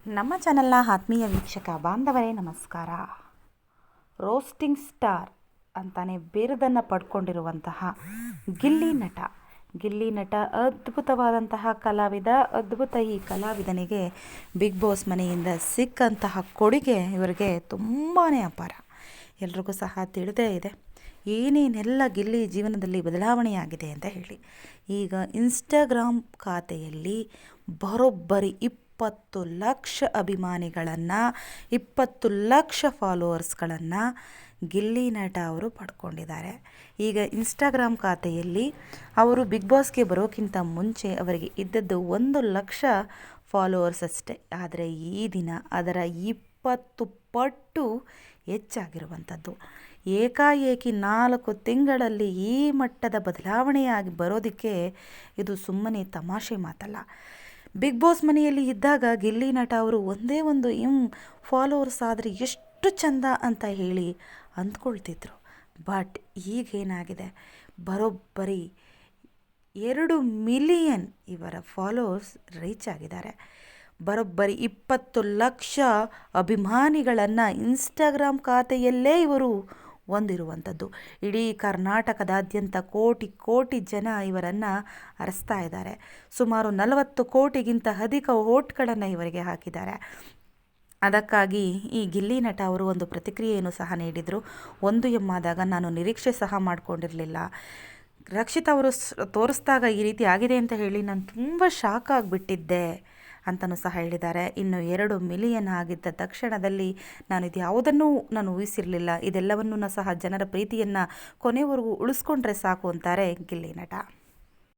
ನಮ್ಮ ಚಾನಲ್ನ ಆತ್ಮೀಯ ವೀಕ್ಷಕ ಬಾಂಧವರೇ ನಮಸ್ಕಾರ. ರೋಸ್ಟಿಂಗ್ ಸ್ಟಾರ್ ಅಂತಾನೆ ಬಿರುದನ್ನು ಪಡ್ಕೊಂಡಿರುವಂತಹ ಗಿಲ್ಲಿ ನಟ ಅದ್ಭುತವಾದಂತಹ ಕಲಾವಿದ. ಅದ್ಭುತ ಈ ಕಲಾವಿದನಿಗೆ ಬಿಗ್ ಬಾಸ್ ಮನೆಯಿಂದ ಸಿಕ್ಕಂತಹ ಕೊಡುಗೆ ಇವರಿಗೆ ತುಂಬಾ ಅಪಾರ. ಎಲ್ರಿಗೂ ಸಹ ತಿಳಿದೇ ಇದೆ ಏನೇನೆಲ್ಲ ಗಿಲ್ಲಿ ಜೀವನದಲ್ಲಿ ಬದಲಾವಣೆಯಾಗಿದೆ ಅಂತ ಹೇಳಿ. ಈಗ ಇನ್ಸ್ಟಾಗ್ರಾಮ್ ಖಾತೆಯಲ್ಲಿ ಬರೋಬ್ಬರಿ 20 ಲಕ್ಷ ಅಭಿಮಾನಿಗಳನ್ನು, 20 ಲಕ್ಷ ಫಾಲೋವರ್ಸ್ಗಳನ್ನು ಗಿಲ್ಲಿ ನಟ ಅವರು ಪಡ್ಕೊಂಡಿದ್ದಾರೆ. ಈಗ ಇನ್ಸ್ಟಾಗ್ರಾಮ್ ಖಾತೆಯಲ್ಲಿ ಅವರು ಬಿಗ್ ಬಾಸ್ಗೆ ಬರೋಕ್ಕಿಂತ ಮುಂಚೆ ಅವರಿಗೆ ಇದ್ದದ್ದು 1 ಲಕ್ಷ ಫಾಲೋವರ್ಸ್ ಅಷ್ಟೇ. ಆದರೆ ಈ ದಿನ ಅದರ 20 ಪಟ್ಟು ಹೆಚ್ಚಾಗಿರುವಂಥದ್ದು. ಏಕಾಏಕಿ 4 ತಿಂಗಳಲ್ಲಿ ಈ ಮಟ್ಟದ ಬದಲಾವಣೆಯಾಗಿ ಬರೋದಕ್ಕೆ ಇದು ಸುಮ್ಮನೆ ತಮಾಷೆ ಮಾತಲ್ಲ. ಬಿಗ್ ಬಾಸ್ ಮನೆಯಲ್ಲಿ ಇದ್ದಾಗ ಗಿಲ್ಲಿ ನಟ ಅವರು ಒಂದೇ ಒಂದು ಫಾಲೋವರ್ಸ್ ಆದರೆ ಎಷ್ಟು ಚಂದ ಅಂತ ಹೇಳಿ ಅಂದ್ಕೊಳ್ತಿದ್ರು. ಬಟ್ ಈಗೇನಾಗಿದೆ, ಬರೋಬ್ಬರಿ 2 ಮಿಲಿಯನ್ ಇವರ ಫಾಲೋವರ್ಸ್ ರೀಚ್ ಆಗಿದ್ದಾರೆ. ಬರೋಬ್ಬರಿ 20 ಲಕ್ಷ ಅಭಿಮಾನಿಗಳನ್ನು ಇನ್ಸ್ಟಾಗ್ರಾಮ್ ಖಾತೆಯಲ್ಲೇ ಇವರು ಹೊಂದಿರುವಂಥದ್ದು. ಇಡೀ ಕರ್ನಾಟಕದಾದ್ಯಂತ ಕೋಟಿ ಜನ ಇವರನ್ನು ಅರಸ್ತಾ ಇದ್ದಾರೆ. ಸುಮಾರು 40 ಕೋಟಿಗಿಂತ ಅಧಿಕ ವೋಟ್ಗಳನ್ನು ಇವರಿಗೆ ಹಾಕಿದ್ದಾರೆ. ಅದಕ್ಕಾಗಿ ಈ ಗಿಲ್ಲಿ ನಟ ಅವರು ಒಂದು ಪ್ರತಿಕ್ರಿಯೆಯನ್ನು ಸಹ ನೀಡಿದರು. 1 ಆದಾಗ ನಾನು ನಿರೀಕ್ಷೆ ಸಹ ಮಾಡಿಕೊಂಡಿರಲಿಲ್ಲ. ರಕ್ಷಿತ್ ಅವರು ತೋರಿಸಿದಾಗ ಈ ರೀತಿ ಆಗಿದೆ ಅಂತ ಹೇಳಿ ನಾನು ತುಂಬ ಶಾಕ್ ಆಗಿಬಿಟ್ಟಿದ್ದೆ ಅಂತಲೂ ಸಹ ಹೇಳಿದ್ದಾರೆ. ಇನ್ನು 2 ಮಿಲಿಯನ್ ಆಗಿದ್ದ ತಕ್ಷಣದಲ್ಲಿ ಇದು ಯಾವುದನ್ನೂ ನಾನು ಊಹಿಸಿರಲಿಲ್ಲ. ಇದೆಲ್ಲವನ್ನೂ ಸಹ ಜನರ ಪ್ರೀತಿಯನ್ನು ಕೊನೆವರೆಗೂ ಉಳಿಸ್ಕೊಂಡ್ರೆ ಸಾಕು ಅಂತಾರೆ ಗಿಲ್ಲಿ ನಟ.